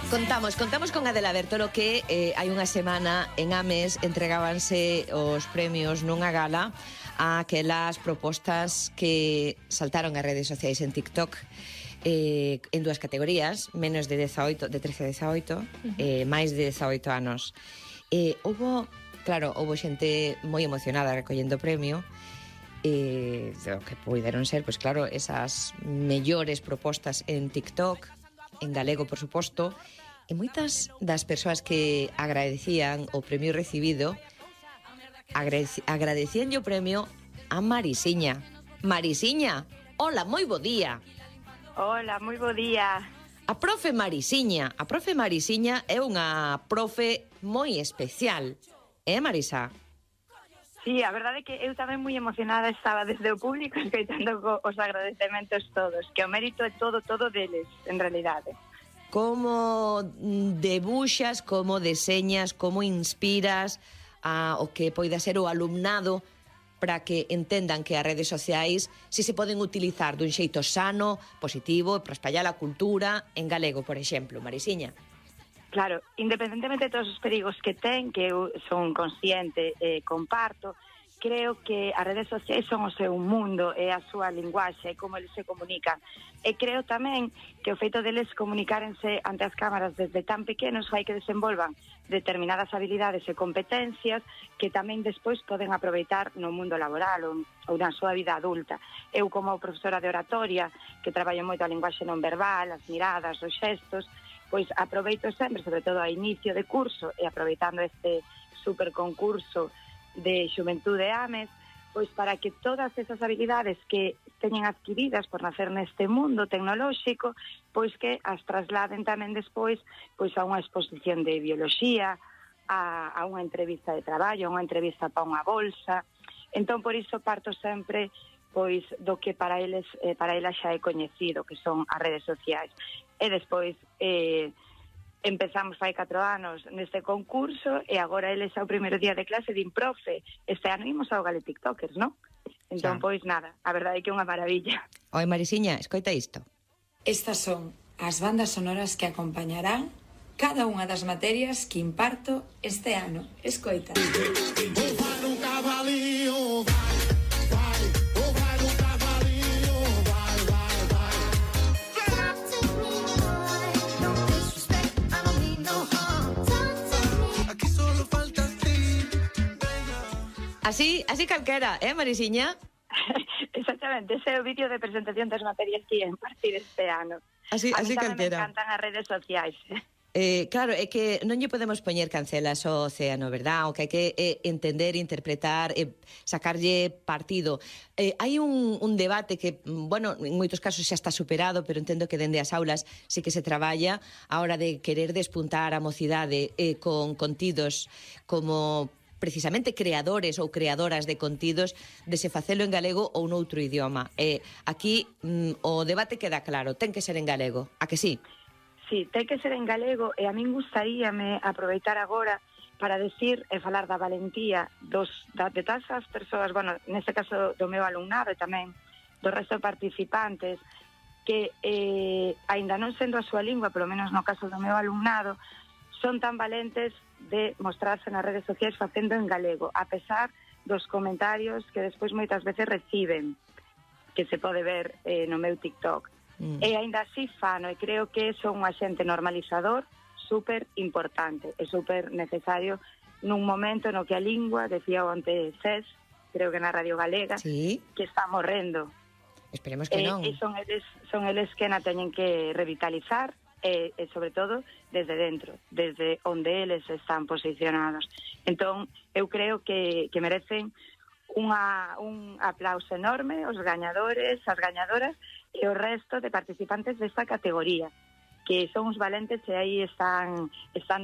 Contamos con Adela Bertolo que hai unha semana en Ames entregábanse os premios nunha gala a aquelas propostas que saltaron as redes sociais en TikTok en dúas categorías, menos de 18, de 13 a 18, máis de 18 anos. Houbo xente moi emocionada recollendo o premio, o que puderon ser, pois claro, esas mellores propostas en TikTok, en galego, por suposto, e moitas das persoas que agradecían o premio recibido agradecíanlle o premio a Marisiña. Marisiña, hola, moi bo día. Hola, moi bo día. A profe Marisiña é unha profe moi especial, Marisa? Sí, a verdade é que eu tamén moi emocionada estaba desde o público escoitando os agradecementos todos, que o mérito é todo deles, en realidade. Como debuxas, como deseñas, como inspiras o que poida ser o alumnado para que entendan que as redes sociais si se poden utilizar dun xeito sano, positivo, para espallar a cultura en galego, por exemplo, Marisiña? Claro, independentemente de todos os perigos que ten, que eu son consciente e comparto, creo que as redes sociais son o seu mundo e a súa linguaxe e como eles se comunican. E creo tamén que o feito deles comunicárense ante as cámaras desde tan pequenos fai que desenvolvan determinadas habilidades e competencias que tamén despois poden aproveitar no mundo laboral ou na súa vida adulta. Eu, como profesora de oratoria, que traballo moito a linguaxe non verbal, as miradas, os xestos, pois aproveito sempre, sobre todo a inicio de curso e aproveitando este super concurso de Xuventude Ames, pois para que todas esas habilidades que teñen adquiridas por nacer neste mundo tecnolóxico, pois que as trasladen tamén despois pois a unha exposición de bioloxía, a unha entrevista de traballo, a unha entrevista para unha bolsa. Entón, por iso parto sempre pois do que para elas xa é coñecido, que son as redes sociais. E despois empezamos fai 4 anos neste concurso e agora eles ao primeiro día de clase din, profe, este ano imos ao Gale TikTokers, non? Entón, pois nada, a verdade é que é unha maravilla. Oi, Marisiña, escoita isto. Estas son as bandas sonoras que acompañarán cada unha das materias que imparto este ano. Escoita. Así calquera, Marisiña? Exactamente, ese é o vídeo de presentación das materias que ia impartir este ano. Así calquera. Me encantan as redes sociais. Claro, é que non lle podemos poñer cancelas ao océano, verdad? O que hai que entender, interpretar, sacarlle partido. Hai un debate que, bueno, en moitos casos xa está superado, pero entendo que dende as aulas sí que se traballa a hora de querer despuntar a mocidade con contidos como precisamente creadores ou creadoras de contidos, de se facelo en galego ou noutro idioma. Aquí o debate queda claro, ten que ser en galego, a que sí? Sí, ten que ser en galego e a min gustaríame aproveitar agora para decir e falar da valentía de todas as persoas, bueno, neste caso do meu alumnado e tamén do resto de participantes, que aínda non sendo a súa lingua, polo menos no caso do meu alumnado, son tan valentes de mostrarse nas redes sociais facendo en galego, a pesar dos comentarios que despois moitas veces reciben, que se pode ver no meu TikTok. E aínda así fano, e creo que son un axente normalizador super importante e super necesario nun momento no que a lingua, decía onte CES, creo que na Radio Galega, sí, que está morrendo. Esperemos que non. E son eles que na teñen que revitalizar, e sobre todo desde dentro, desde onde eles están posicionados. Entón, eu creo que merecen un aplauso enorme os gañadores, as gañadoras e o resto de participantes desta categoría, que son os valentes e aí están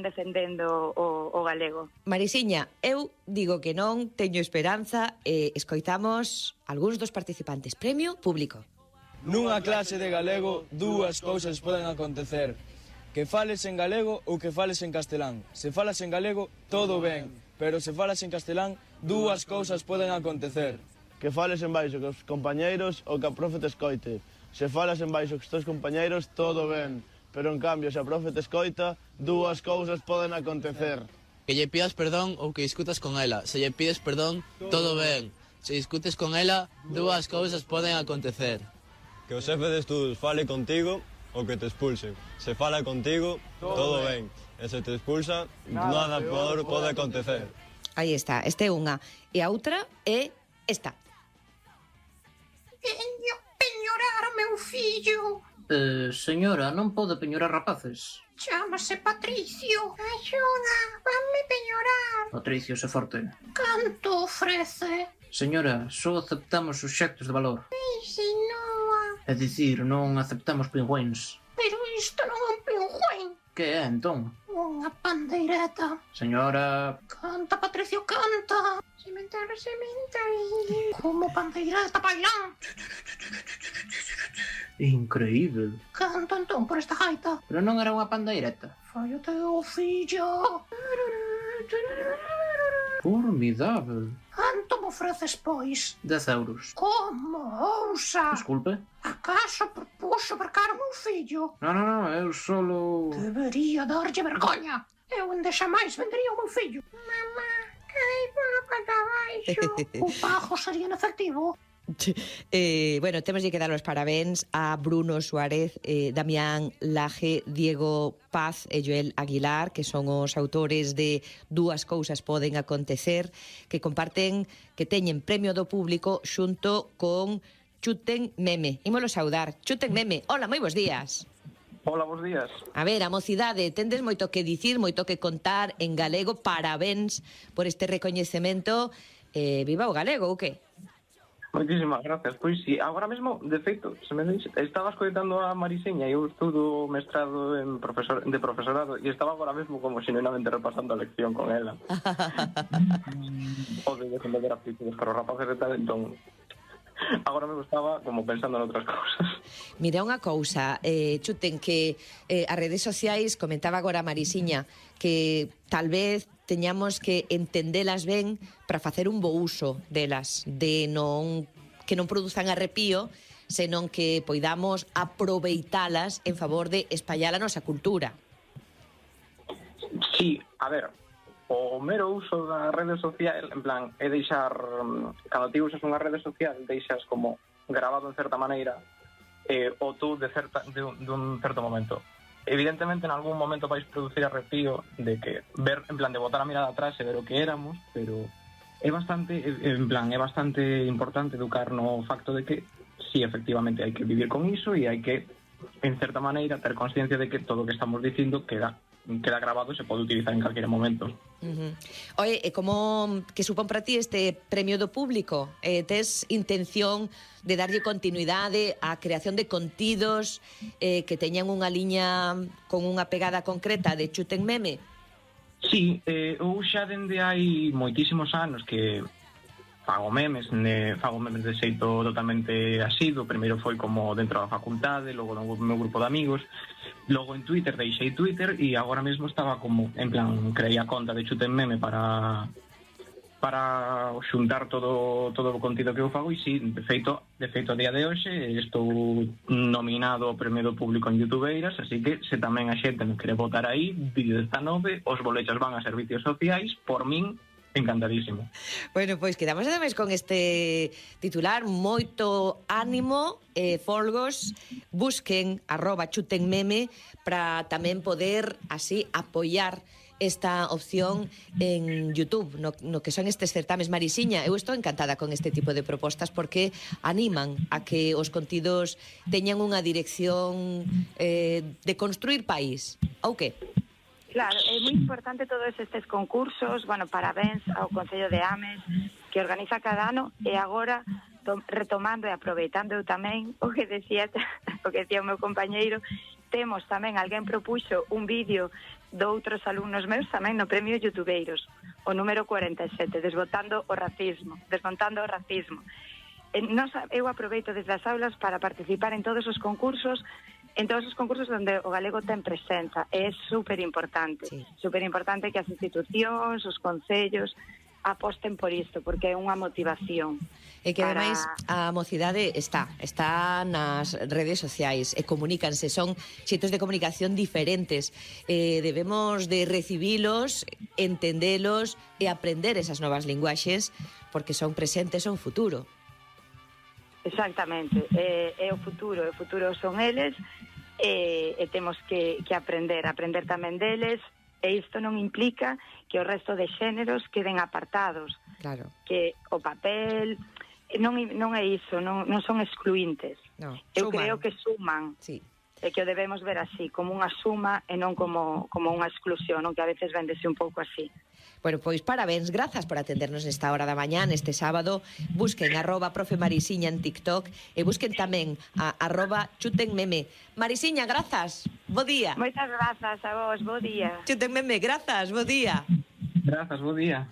defendendo o galego. Marisiña, eu digo que non, teño esperanza e escoitamos algúns dos participantes. Premio público. Nunha clase de galego, dúas cousas poden acontecer. Que fales en galego ou que fales en castelán. Se falas en galego, todo ben, pero se falas en castelán, dúas cousas poden acontecer. Que fales en baixo que os compañeiros ou que a profe te escoite. Se falas en baixo que os teus compañeiros, todo ben, pero en cambio, se a profe te escoita, dúas cousas poden acontecer. Que lle pidas perdón ou que discutas con ela. Se lle pides perdón, todo ben. Se discutes con ela, dúas cousas poden acontecer. Que o xefe de estudos fale contigo ou que te expulsen. Se fala contigo, todo ben. E se te expulsa, nada peor pode acontecer. Aí está, esta é unha. E a outra é esta. Veño peñorar meu fillo. Señora, non pode peñorar rapaces. Chámase Patricio. Axuda, vanme peñorar. Patricio, se forte. Canto ofrece? Señora, só aceptamos obxectos de valor. Insinúa. É dicir, non aceptamos pingüíns. Pero isto non é un pingüín. Que é, entón? Unha pandeireta. Señora... Canta, Patricio, canta. Sementar. Como pandeireta bailán. Increíble. Canta entón por esta gaita. Pero non era unha pandeireta. Fai o teu fillo. Formidable. Canto me ofreces, pois? 10 euros. Como ousa? Desculpe? Acaso propuxo mercar o meu fillo? Non, eu solo... Debería darlle vergoña. Eu ende xamais vendería o meu fillo. Mamá, caí pola pata abaixo. O pago sería en efectivo. Bueno, temos que dar os parabéns a Bruno Suárez, Damián Laje, Diego Paz e Joel Aguilar, que son os autores de Dúas cousas poden acontecer, que comparten, que teñen premio do público xunto con Chuten Meme. Ímolo saudar. Chuten Meme, hola, moi bons días. Hola, bons días. A ver, a mocidade, tendes moito que dicir, moito que contar en galego. Parabéns por este recoñecemento. Viva o galego, ou que? Moitísimas gracias. Pois sí, agora mesmo, de feito, se me deixa, estaba escoitando a Mariseña e eu estudo mestrado de profesorado e estaba agora mesmo como xenuinamente repasando a lección con ela. O de defender aptitudes para os rapaces e tal, entón agora mesmo estaba como pensando en outras cousas. Mira unha cousa, Chuten, que as redes sociais, comentaba agora a Marisiña, que tal vez teñamos que entendelas ben para facer un bo uso delas, de que non produzan arrepío, senón que poidamos aproveitalas en favor de espallar a nosa cultura. Sí, a ver, o mero uso da rede social, en plan, é deixar, cando ti usas unha rede social, deixas como grabado en certa maneira o tú de un certo momento. Evidentemente, en algún momento vais producir arrepío de que ver, en plan, de botar a mirada atrás e ver o que éramos, pero é bastante, en plan, é bastante importante educar no facto de que sí, efectivamente, hai que vivir con iso e hai que, en certa maneira, ter consciencia de que todo o que estamos dicindo queda grabado e se pode utilizar en calquera momento. Oye, como que supón para ti este premio do público? Tes intención de darlle continuidade á creación de contidos que teñan unha liña con unha pegada concreta de Chuten Meme? Sí, eu xa dende hai moitísimos anos que fago memes de xeito totalmente asiduo. Primeiro foi como dentro da facultade, logo no meu grupo de amigos, logo en Twitter, deixei Twitter e agora mesmo estaba como, en plan, creei a conta de Chuten Meme para xuntar todo o contido que eu fago e sí, de feito a día de hoxe estou nominado ao premio do público en Youtubeiras, así que se tamén a xente me quere votar aí, vídeo desta nove, os bolechas van a servicios sociais, por min encantadísimo. Bueno, pois quedamos ademais con este titular, moito ánimo, folgos, busquen @chutenmeme para tamén poder así apoiar esta opción en YouTube, no que son estes certames. Marisiña, eu estou encantada con este tipo de propostas porque animan a que os contidos teñan unha dirección de construir país, ou que? Claro, é moi importante todos estes concursos. Bueno, parabéns ao Concello de Ames que organiza cada ano e agora retomando e aproveitando eu tamén o que decía o meu compañeiro, temos tamén, alguén propuxo un vídeo de outros alumnos meus tamén no premio Youtubeiros, o número 47, desmontando o racismo. Eu aproveito desde as aulas para participar en todos os concursos onde o galego ten presenza. É super importante que as institucións, os concellos, aposten por isto, porque é unha motivación. E que ademais a mocidade está nas redes sociais e comunícanse, son xeitos de comunicación diferentes. Debemos de recibilos, entendelos e aprender esas novas linguaxes, porque son presentes, son futuro. Exactamente, é o futuro son eles, e temos que aprender tamén deles, e isto non implica que o resto de xéneros queden apartados. Claro. Que o papel non é iso, non son excluintes. No, eu creo que suman. Sí. E que o debemos ver así, como unha suma e non como unha exclusión, non, que a veces véndese un pouco así. Bueno, pois parabéns, grazas por atendernos nesta hora da mañá, neste sábado. Busquen @Profe Marisiña en TikTok e busquen tamén a @chutenmeme. Marisiña, grazas, bo día. Moitas grazas a vos, bo día. Chutenmeme, grazas, bo día. Grazas, bo día.